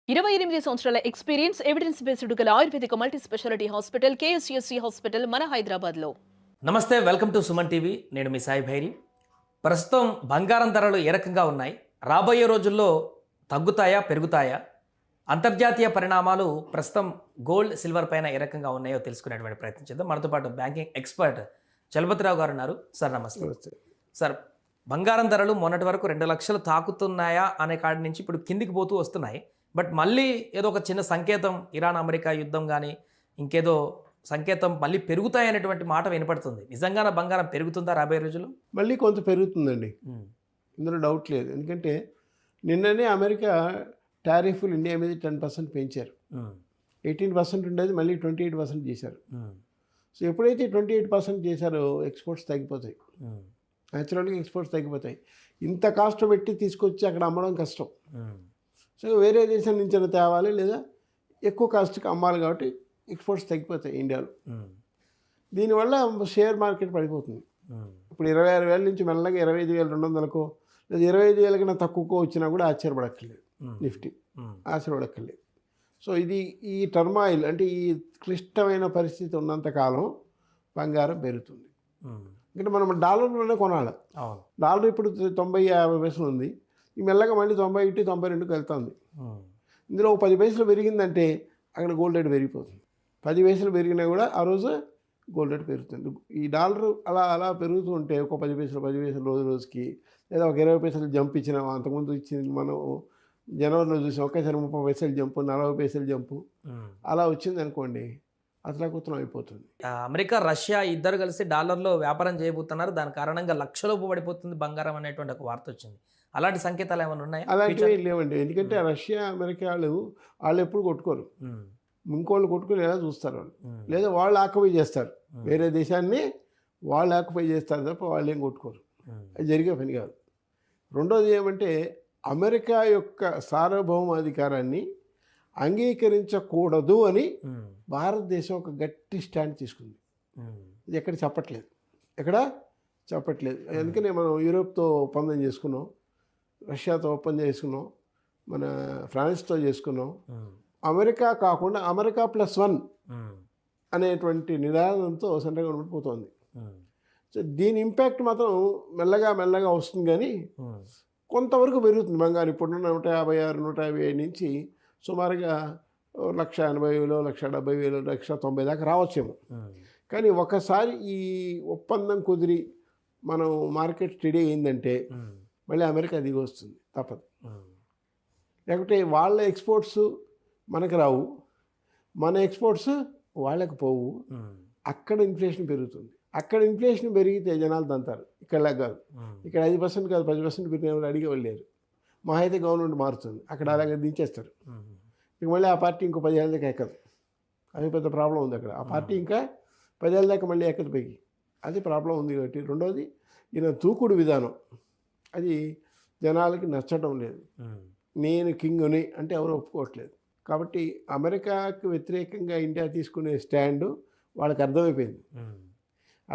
28 సంవత్సరాల experience evidence based గల ఆయుర్వేదిక multi speciality hospital KSUSC hospital మన హైదరాబాద్లో. నమస్తే, వెల్కమ్ టు సుమన్ టీవీ. నేను మీ సాయి భైరి. ప్రస్తుతం బంగారం ధరలు ఏ రకంగా ఉన్నాయి, రాబోయే రోజుల్లో తగ్గుతాయా పెరుగుతాయా, అంతర్జాతీయ పరిణామాలు ప్రస్తుతం గోల్డ్ సిల్వర్ పైన ఏ రకంగా ఉన్నాయో తెలుసుకునేటువంటి ప్రయత్నం చేద్దాం. మనతో పాటు బ్యాంకింగ్ ఎక్స్పర్ట్ చలపతిరావు గారు ఉన్నారు. సార్ నమస్తే. సార్, బంగారం ధరలు మొన్నటి వరకు 2 లక్షలు తాకుతున్నాయా అనే కాడి నుంచి ఇప్పుడు కిందికి పోతూ వస్తున్నాయి. బట్ మళ్ళీ ఏదో ఒక చిన్న సంకేతం, ఇరాన్ అమెరికా యుద్ధం కానీ ఇంకేదో సంకేతం మళ్ళీ పెరుగుతాయనేటువంటి మాట వినపడుతుంది. నిజంగానే బంగారం పెరుగుతుందా రాబోయే రోజుల్లో? మళ్ళీ కొంత పెరుగుతుందండి, ఇందులో డౌట్ లేదు. ఎందుకంటే నిన్ననే అమెరికా టారిఫ్లు ఇండియా మీద 10% పెంచారు. 18% ఉండేది మళ్ళీ 28% చేశారు. సో ఎప్పుడైతే 28% చేశారో ఎక్స్పోర్ట్స్ తగ్గిపోతాయి. న్యాచురల్గా ఎక్స్పోర్ట్స్ తగ్గిపోతాయి. ఇంత కాస్ట్ పెట్టి తీసుకొచ్చి అక్కడ అమ్మడం కష్టం. సో వేరే దేశం నుంచి తేవాలి, లేదా ఎక్కువ కాస్ట్కి అమ్మాలి. కాబట్టి ఎక్స్పోర్ట్స్ తగ్గిపోతాయి ఇండియాలో. దీనివల్ల షేర్ మార్కెట్ పడిపోతుంది. ఇప్పుడు 26,000 నుంచి మెల్లగా 25,200కో లేదా 25,000 కన్నా తక్కువకో వచ్చినా కూడా ఆశ్చర్యపడక్కర్లేదు. నిఫ్టీ ఆశ్చర్యపడక్కర్లేదు. సో ఇది ఈ టర్మాయిల్ అంటే ఈ క్లిష్టమైన పరిస్థితి ఉన్నంతకాలం బంగారం పెరుగుతుంది. ఎందుకంటే మనం డాలర్లోనే కొనాలి. డాలర్ ఇప్పుడు 90-50 పైసలు ఉంది. ఈ మెల్లగా మళ్ళీ 91-92కి వెళ్తుంది. ఇందులో 10 పైసలు పెరిగిందంటే అక్కడ గోల్డ్ రేట్ పెరిగిపోతుంది. 10 పైసలు పెరిగినా కూడా ఆ రోజు గోల్డ్ రేట్ పెరుగుతుంది. ఈ డాలర్ అలా అలా పెరుగుతూ ఉంటే ఒక 10 పైసలు రోజుకి, లేదా ఒక 20 పైసలు జంప్ ఇచ్చినా, అంతకుముందు ఇచ్చింది మనం జనవరిలో చూసాం, ఒకేసారి 30 పైసలు జంపు, 40 పైసలు జంపు అలా వచ్చింది అనుకోండి, అతలాకుతలం అయిపోతుంది. అమెరికా రష్యా ఇద్దరు కలిసి డాలర్లో వ్యాపారం చేయబోతున్నారు. దాని కారణంగా లక్షలోపు పడిపోతుంది బంగారం అనేటువంటి ఒక వార్త వచ్చింది. అలాంటి సంకేతాలు ఏమైనా ఉన్నాయా? అలాంటివి లేవండి. ఎందుకంటే రష్యా అమెరికా వాళ్ళు ఎప్పుడు కొట్టుకోరు. ఇంకోళ్ళు కొట్టుకునేలా చూస్తారు వాళ్ళు, లేదా వాళ్ళు ఆక్యుపై చేస్తారు. వేరే దేశాన్ని వాళ్ళు ఆక్యుపై చేస్తారు తప్ప వాళ్ళు ఏం కొట్టుకోరు. అది జరిగే పని కాదు. రెండోది ఏమంటే అమెరికా యొక్క సార్వభౌమాధికారాన్ని అంగీకరించకూడదు అని భారతదేశం ఒక గట్టి స్టాండ్ తీసుకుంది. ఇది ఎక్కడ చెప్పట్లేదు. అందుకనే మనం యూరోప్తో ఒప్పందం చేసుకున్నాం, రష్యాతో ఒప్పందం చేసుకున్నాం, మన ఫ్రాన్స్తో చేసుకున్నాం. అమెరికా కాకుండా అమెరికా +1 అనేటువంటి నినాదంతో సెంట్రల్ గవర్నమెంట్ పోతుంది. సో దీని ఇంపాక్ట్ మాత్రం మెల్లగా వస్తుంది. కానీ కొంతవరకు పెరుగుతుంది బంగారం. ఇప్పుడు 156-157 నుంచి సుమారుగా 180,000, 170,000, 190,000 దాకా రావచ్చేమో. కానీ ఒకసారి ఈ ఒప్పందం కుదిరి మనం మార్కెట్ స్టడీ అయిందంటే మళ్ళీ అమెరికా దిగి వస్తుంది, తప్పదు. లేకపోతే వాళ్ళ ఎక్స్పోర్ట్స్ మనకు రావు, మన ఎక్స్పోర్ట్స్ వాళ్ళకి పోవు. అక్కడ ఇన్ఫ్లేషన్ పెరుగుతుంది. అక్కడ ఇన్ఫ్లేషన్ పెరిగితే జనాలు తంతారు. ఇక్కడ కాదు. ఇక్కడ 5% కాదు 10% పెరిగిన వాళ్ళు అడిగే వాళ్ళు లేరు. మా అయితే గవర్నమెంట్ మారుతుంది, అక్కడ అలాగే దించేస్తారు. ఇక మళ్ళీ ఆ పార్టీ ఇంకో 10 ఏళ్ళ దాకా ఎక్కదు. అది పెద్ద ప్రాబ్లం ఉంది అక్కడ. ఆ పార్టీ ఇంకా 10 ఏళ్ళ దాకా మళ్ళీ ఎక్కదు పైకి. అది ప్రాబ్లం ఉంది. కాబట్టి రెండోది ఈయన తూకుడు విధానం అది జనాలకి నచ్చడం లేదు. నేను కింగ్ని అంటే ఎవరు ఒప్పుకోవట్లేదు. కాబట్టి అమెరికాకు వ్యతిరేకంగా ఇండియా తీసుకునే స్టాండు వాళ్ళకి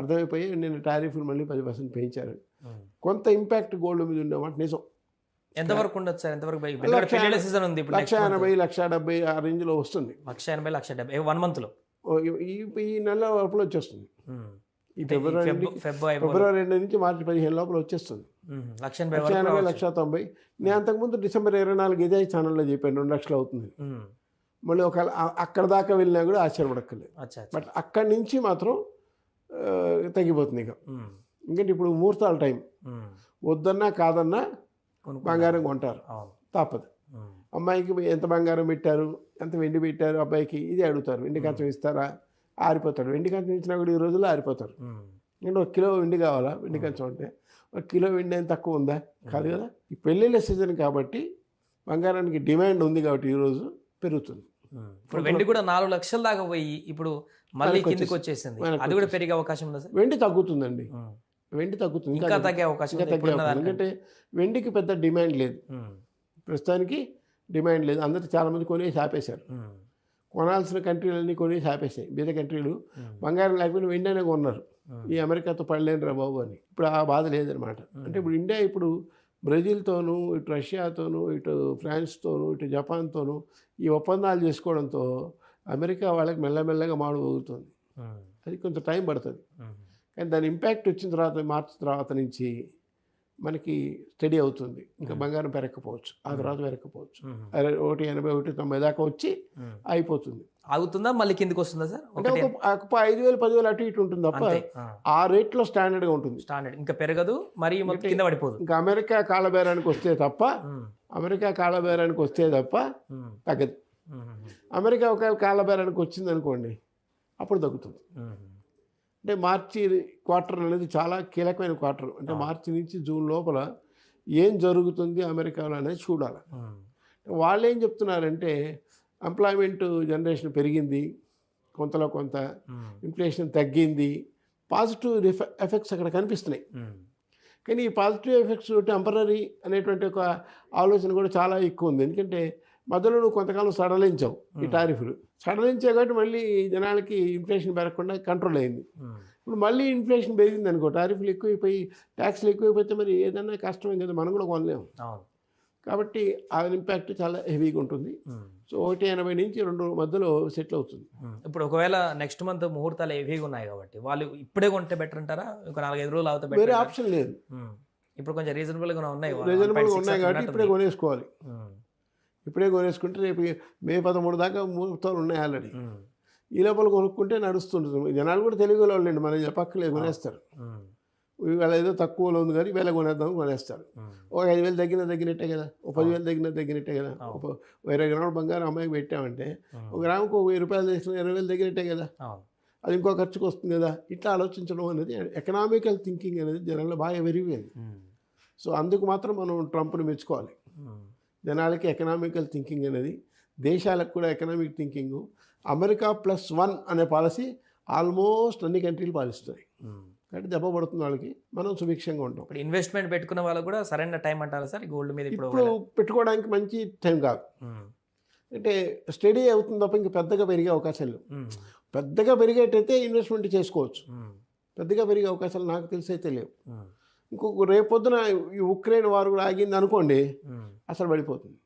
అర్థమైపోయి నేను టారిఫ్లు మళ్ళీ 10% పెంచారు. కొంత ఇంపాక్ట్ గోల్డ్ మీద ఉండేమాట నిజం. ఎంతవరకు ఉండొచ్చు సార్? ఎంతవరకు? 1,80,000-1,70,000 ఆ రేంజ్లో వస్తుంది. 1,80,000-1,70,000 1 మంత్లో ఈ నెల లోపల వచ్చేస్తుంది. ఈ ఫిబ్రవరి 2 నుంచి మార్చి 15 లోపల వచ్చేస్తుంది. 1,80,000-1,90,000. నేను అంతకుముందు డిసెంబర్ 24 ఇదే ఛానల్లో చెప్పాను 2 లక్షలు అవుతుంది. మళ్ళీ ఒకవేళ అక్కడ దాకా వెళ్ళినా కూడా ఆశ్చర్యపడక్కర్లేదు. బట్ అక్కడి నుంచి మాత్రం తగ్గిపోతుంది. ఎందుకంటే ఇప్పుడు ముహూర్తాల టైం, వద్దన్నా కాదన్నా బంగారం కొంటారు, తప్పదు. అమ్మాయికి ఎంత బంగారం పెట్టారు, ఎంత వెండి పెట్టారు, అబ్బాయికి ఇది అడుగుతారు. వెండి కంచం ఇస్తారా? ఆరిపోతాడు. వెండి కంచం ఇచ్చినా కూడా ఈ రోజుల్లో ఆరిపోతారు. అంటే 1 కిలో వెండి కావాలా? వెండి కంచం అంటే 1 కిలో వెండి ఏం తక్కువ ఉందా? కాదు కదా. ఈ పెళ్ళిళ్ళ సీజన్ కాబట్టి బంగారానికి డిమాండ్ ఉంది కాబట్టి ఈరోజు పెరుగుతుంది. ఇప్పుడు వెండి కూడా 4 లక్షల దాకా పోయి ఇప్పుడు మళ్ళీ కిందికి వచ్చేసింది. అది కూడా పెరిగే అవకాశం ఉంది సార్? వెండి తగ్గుతుందండి. వెండి తగ్గుతుంది, ఇంకా తగ్గే అవకాశం. ఎందుకంటే వెండికి పెద్ద డిమాండ్ లేదు ప్రస్తుతానికి. డిమాండ్ లేదు. అందరూ చాలామంది కొనేసి ఆపేశారు. కొనాల్సిన కంట్రీలన్నీ కొనేసి ఆపేసాయి. వేరే కంట్రీలు బంగారం లేకపోయినా వెండి అనే కొన్నారు. ఈ అమెరికాతో పడలేను రా బాబు అని. ఇప్పుడు ఆ బాధ లేదనమాట. అంటే ఇప్పుడు ఇండియా ఇప్పుడు బ్రెజిల్తోనూ, ఇటు రష్యాతోనూ, ఇటు ఫ్రాన్స్తోనూ, ఇటు జపాన్తోనూ ఈ ఒప్పందాలు చేసుకోవడంతో అమెరికా వాళ్ళకి మెల్లమెల్లగా మాడుమోగుతుంది. అది కొంత టైం పడుతుంది. కానీ దాని ఇంపాక్ట్ వచ్చిన తర్వాత మార్చి తర్వాత నుంచి మనకి స్టడీ అవుతుంది. ఇంకా బంగారం పెరగకపోవచ్చు, ఆ తర్వాత పెరగకపోవచ్చు. 1.80, 1.90 దాకా వచ్చి అయిపోతుంది. ఆగుతుందా మళ్ళీ కిందికి వస్తుందా సార్? అంటే ఒక 5,000, 10,000 అటు ఇటు ఉంటుంది తప్ప ఆ రేట్లో స్టాండర్డ్గా ఉంటుంది. స్టాండర్డ్ ఇంకా పెరగదు, మరి మొత్తం కింద పడిపోదు. ఇంకా అమెరికా కాళ్ళబేరానికి వస్తే తప్ప తగ్గదు. అమెరికా ఒకవేళ కాళ్ళబేరానికి వచ్చింది అనుకోండి, అప్పుడు తగ్గుతుంది. అంటే మార్చి క్వార్టర్ అనేది చాలా కీలకమైన క్వార్టర్. అంటే మార్చి నుంచి జూన్ లోపల ఏం జరుగుతుంది అమెరికాలో అనేది చూడాలి. వాళ్ళు ఏం చెప్తున్నారంటే ఎంప్లాయ్మెంట్ జనరేషన్ పెరిగింది, కొంతలో కొంత ఇన్ఫ్లేషన్ తగ్గింది, పాజిటివ్ ఎఫెక్ట్స్ అక్కడ కనిపిస్తున్నాయి. కానీ ఈ పాజిటివ్ ఎఫెక్ట్స్ టెంపరీ అనేటువంటి ఒక ఆలోచన కూడా చాలా ఎక్కువ ఉంది. ఎందుకంటే మధ్యలో నువ్వు కొంతకాలం సడలించావు ఈ టారిఫ్లు, సడలించావు కాబట్టి మళ్ళీ జనాలకి ఇన్ఫ్లేషన్ పెరగకుండా కంట్రోల్ అయింది. ఇప్పుడు మళ్ళీ ఇన్ఫ్లేషన్ పెరిగింది అనుకో, టారిఫ్లు ఎక్కువైపోయి ట్యాక్స్లు ఎక్కువైపోతే మరి ఏదన్నా కష్టమే కదా, మనం కూడా కొనలేము. కాబట్టి ఆ ఇంపాక్ట్ చాలా హెవీగా ఉంటుంది. సో 1.80 నుంచి 2 మధ్యలో సెటిల్ అవుతుంది. ఇప్పుడు ఒకవేళ నెక్స్ట్ మంత్ ముహూర్తాలు హెవీగా ఉన్నాయి కాబట్టి వాళ్ళు ఇప్పుడే కొంటే బెటర్ అంటారా? ఒక 4-5 రోజులు అవుతా వేరే ఆప్షన్ లేదు. ఇప్పుడు కొంచెం రీజనబుల్గా ఉన్నాయి కాబట్టి ఇప్పుడే కొనేసుకోవాలి. ఇప్పుడే కొనేసుకుంటే రేపు మే 13 దాకా ముహూర్తాలు ఉన్నాయి ఆల్రెడీ. ఈ లోపల కొనుక్కుంటే నడుస్తుంటుంది. జనాలు కూడా తెలుగు వాళ్ళండి, మనం చెప్పక్కలేదు, కొనేస్తారు. ఇవాళ ఏదో తక్కువలో ఉంది కానీ వేళ కొనేద్దాం కొనేస్తారు. ఒక 5,000 తగ్గినట్టే కదా, ఒక 10,000 తగ్గినట్టే కదా. ఒక 20 గ్రాముల బంగారం అమ్మాయికి పెట్టామంటే ఒక గ్రాముకు 1,000 రూపాయలు తెచ్చిన 20,000 తగ్గినట్టే కదా, అది ఇంకో ఖర్చుకు వస్తుంది కదా. ఇట్లా ఆలోచించడం అనేది ఎకనామికల్ థింకింగ్ అనేది జనాల్లో బాగా పెరిగిపోయింది. సో అందుకు మాత్రం మనం ట్రంప్ని మెచ్చుకోవాలి. జనాలకి ఎకనామికల్ థింకింగ్ అనేది, దేశాలకు కూడా ఎకనామిక్ థింకింగ్. అమెరికా +1 అనే పాలసీ ఆల్మోస్ట్ అన్ని కంట్రీలు పాలిస్తున్నాయి. కాబట్టి దెబ్బ పడుతుంది వాళ్ళకి, మనం సుభిక్షంగా ఉంటాం. ఇప్పుడు ఇన్వెస్ట్మెంట్ పెట్టుకున్న వాళ్ళకి కూడా సరైన టైం అంటారా సార్ గోల్డ్ మీద? ఇప్పుడు పెట్టుకోవడానికి మంచి టైం కాదు. అంటే స్టడీ అవుతుంది తప్ప ఇంకా పెద్దగా పెరిగే అవకాశాలు లేవు. పెద్దగా పెరిగేటైతే ఇన్వెస్ట్మెంట్ చేసుకోవచ్చు, పెద్దగా పెరిగే అవకాశాలు నాకు తెలిసి అయితే లేవు. ఇంకొక రేపొద్దున ఈ ఉక్రెయిన్ వారు కూడా ఆగింది అనుకోండి, అసలు పడిపోతుంది.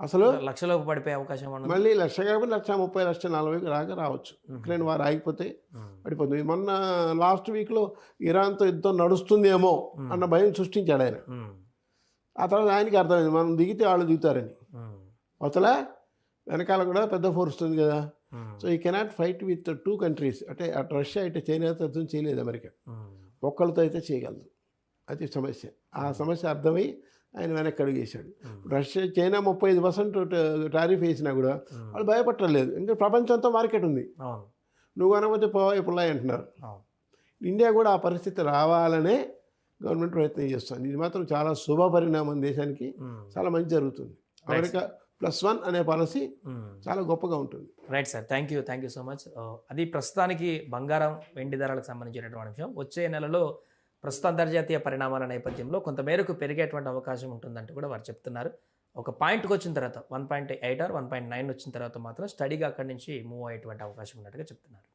అసలు లక్షలోపు పడిపోయే అవకాశం మళ్ళీ 1,00,000 కాబట్టి 1,30,000, 1,40,000 దాకా రావచ్చు. ఉక్రెయిన్ వారు ఆగిపోతే పడిపోతుంది. మొన్న లాస్ట్ వీక్లో ఇరాన్తో యుద్ధం నడుస్తుందేమో అన్న భయం సృష్టించాడు ఆయన. ఆ తర్వాత ఆయనకి అర్థమైంది మనం దిగితే వాళ్ళు దిగుతారని. అవతల వెనకాల కూడా పెద్ద ఫోర్స్ ఉంది కదా. సో ఈ కెనాట్ ఫైట్ విత్ 2 కంట్రీస్. అంటే అటు రష్యా ఇటు చైనాతో యుద్ధం చేయలేదు అమెరికా, ఒక్కళ్ళతో అయితే చేయగలదు. అది సమస్య. ఆ సమస్య అర్థమై ఆయన వెనక్కి అడుగేశాడు. రష్యా చైనా 35% టారిఫ్ వేసినా కూడా వాళ్ళు భయపట్టలేదు. ఇంకా ప్రపంచంతో మార్కెట్ ఉంది, నువ్వు అనకపోతే పోవాయి పుల్లాయి అంటున్నారు. ఇండియా కూడా ఆ పరిస్థితి రావాలనే గవర్నమెంట్ ప్రయత్నం చేస్తుంది. ఇది మాత్రం చాలా శుభ పరిణామం, దేశానికి చాలా మంచి జరుగుతుంది. అమెరికా +1 అనే పాలసీ చాలా గొప్పగా ఉంటుంది. Right sir, thank you so much. అది ప్రస్తుతానికి బంగారం వెండి ధరలకు సంబంధించినటువంటి విషయం. వచ్చే నెలలో ప్రస్తుత అంతర్జాతీయ పరిణామాల నేపథ్యంలో కొంతమేరకు పెరిగేటువంటి అవకాశం ఉంటుందంటూ కూడా వారు చెప్తున్నారు. ఒక పాయింట్కి వచ్చిన తర్వాత 1.8 or 1.9 వచ్చిన తర్వాత మాత్రం స్టడీగా అక్కడి నుంచి మూవ్ అయ్యేటువంటి అవకాశం ఉన్నట్టుగా చెప్తున్నారు.